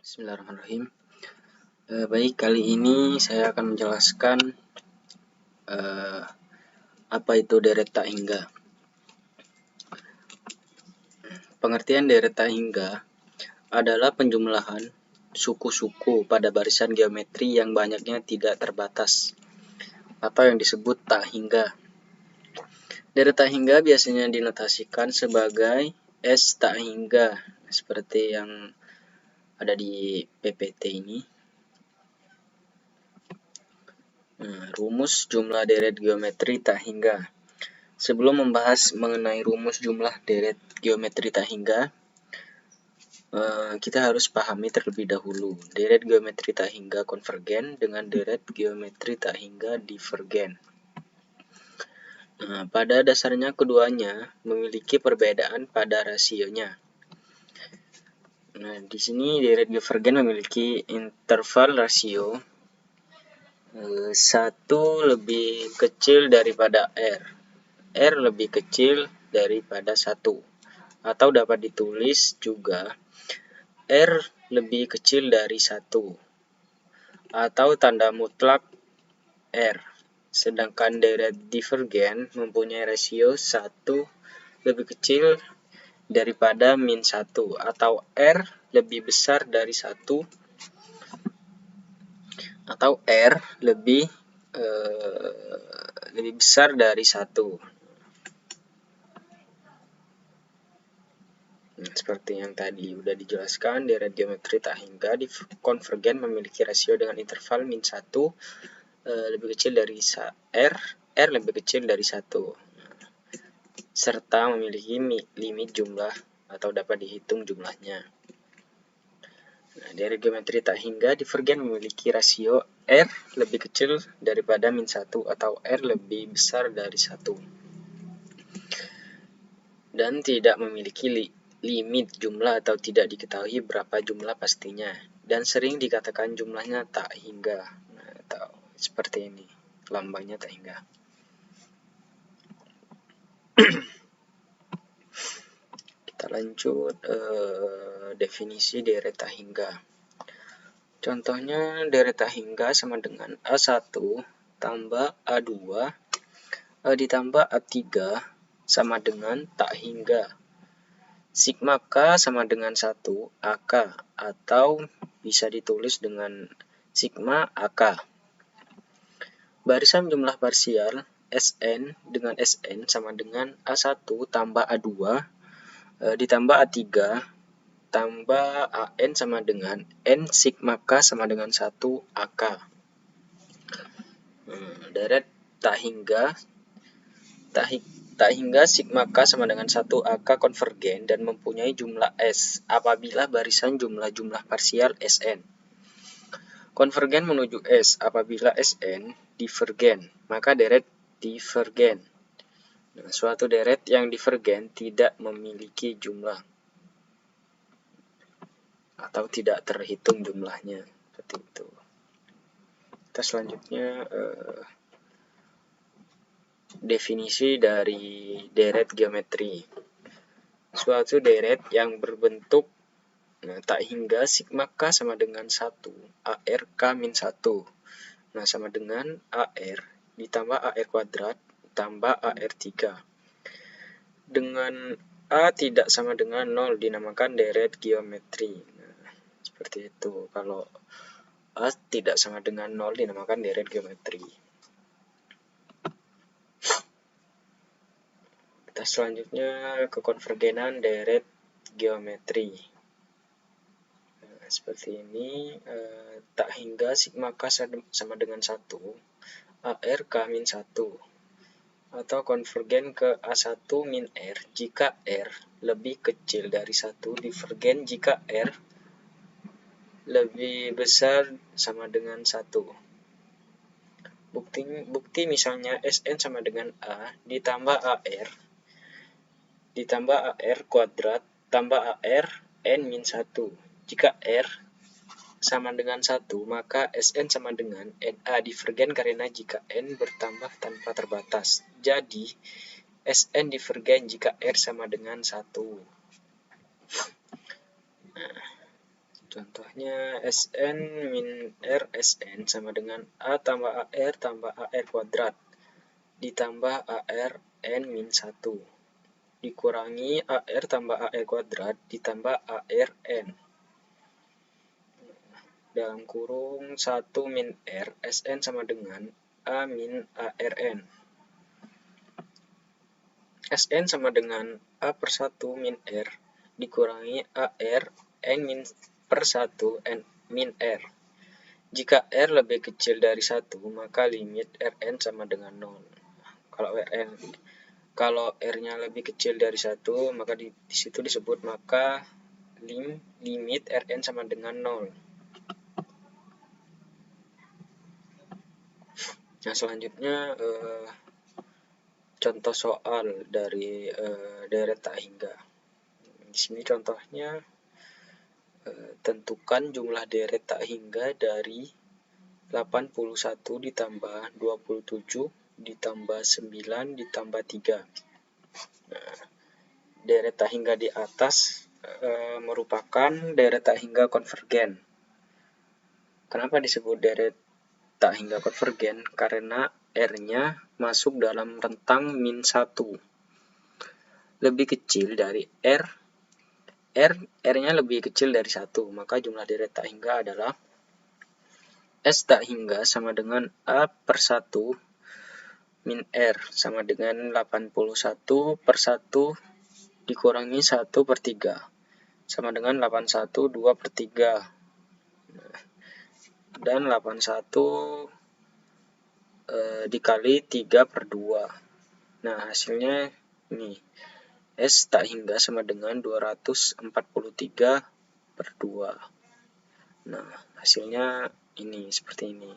Bismillahirrahmanirrahim. Baik, kali ini saya akan menjelaskan apa itu deret tak hingga. Pengertian deret tak hingga adalah penjumlahan suku-suku pada barisan geometri yang banyaknya tidak terbatas, atau yang disebut tak hingga. Deret tak hingga biasanya dinotasikan sebagai S tak hingga, seperti yang ada di PPT ini. Rumus jumlah deret geometri tak hingga. Sebelum membahas mengenai rumus jumlah deret geometri tak hingga, kita harus pahami terlebih dahulu deret geometri tak hingga konvergen dengan deret geometri tak hingga divergen. Pada dasarnya keduanya memiliki perbedaan pada rasionya. Di sini deret divergen memiliki interval rasio 1 lebih kecil daripada R. R lebih kecil daripada 1. Atau dapat ditulis juga R lebih kecil dari 1. Atau tanda mutlak R. Sedangkan deret divergen mempunyai rasio 1 lebih kecil daripada min 1. Atau R lebih besar dari 1. Atau R lebih besar dari 1. Seperti yang tadi sudah dijelaskan, deret geometri tak hingga konvergen memiliki rasio dengan interval min 1 lebih kecil dari R, R lebih kecil dari 1, serta memiliki limit jumlah atau dapat dihitung jumlahnya. Deret geometri tak hingga divergen memiliki rasio R lebih kecil daripada min 1 atau R lebih besar dari 1. Dan tidak memiliki limit jumlah atau tidak diketahui berapa jumlah pastinya. Dan sering dikatakan jumlahnya tak hingga. Atau seperti ini, lambangnya tak hingga. Kita lanjut definisi deret tak hingga. Contohnya deret tak hingga sama dengan A1 tambah A2 ditambah A3 sama dengan tak hingga. Sigma K sama dengan 1 AK, atau bisa ditulis dengan sigma AK. Barisan jumlah parsial Sn dengan Sn sama dengan A1 tambah A2 ditambah A3 tambah An sama dengan N sigma K sama dengan 1 AK. Deret tak hingga sigma K sama dengan 1 AK konvergen dan mempunyai jumlah S apabila barisan jumlah parsial Sn. Konvergen menuju S apabila Sn divergen, maka deret divergen. Suatu deret yang divergen tidak memiliki jumlah atau tidak terhitung jumlahnya, seperti itu. Kita selanjutnya definisi dari deret geometri. Suatu deret yang berbentuk tak hingga sigma K sama dengan 1 AR K min 1. Sama dengan AR ditambah AR kuadrat tambah AR 3. Dengan A tidak sama dengan 0 dinamakan deret geometri. Seperti itu. Kalau A tidak sama dengan 0 dinamakan deret geometri. Kita selanjutnya ke konvergenan deret geometri. Seperti ini, tak hingga sigma K sama dengan 1 AR K min 1, atau konvergen ke A1 min R jika R lebih kecil dari 1, divergen jika R lebih besar sama dengan 1. Bukti misalnya Sn sama dengan A ditambah AR ditambah AR kuadrat tambah AR N min 1. Jika R sama dengan 1, maka Sn sama dengan Na divergen karena jika N bertambah tanpa terbatas. Jadi, Sn divergen jika R sama dengan 1. Contohnya Sn min R Sn sama dengan A tambah AR tambah AR kuadrat ditambah AR N min 1 dikurangi AR tambah AR kuadrat ditambah AR N. Dalam kurung 1 min R Sn sama dengan A min ARN. Sn sama dengan A per 1 min R dikurangi AR N min per 1 N min R. Jika R lebih kecil dari 1, maka limit Rn sama dengan 0. Kalau R-nya lebih kecil dari 1, maka di situ disebut maka limit Rn sama dengan 0. Nah, selanjutnya contoh soal dari deret tak hingga. Di sini contohnya tentukan jumlah deret tak hingga dari 81 ditambah 27 ditambah 9 ditambah 3. Nah, deret tak hingga di atas merupakan deret tak hingga konvergen. Kenapa disebut deret tak hingga konvergen? Karena R-nya masuk dalam rentang min 1. Lebih kecil dari R-nya lebih kecil dari 1, maka jumlah deret tak hingga adalah S tak hingga sama dengan A per 1 min R sama dengan 81 per 1 dikurangi 1 per 3 sama dengan 81 2 per 3. Dan 81 dikali 3 per 2. Nah, hasilnya ini. S tak hingga sama dengan 243 per 2. Nah, hasilnya ini seperti ini.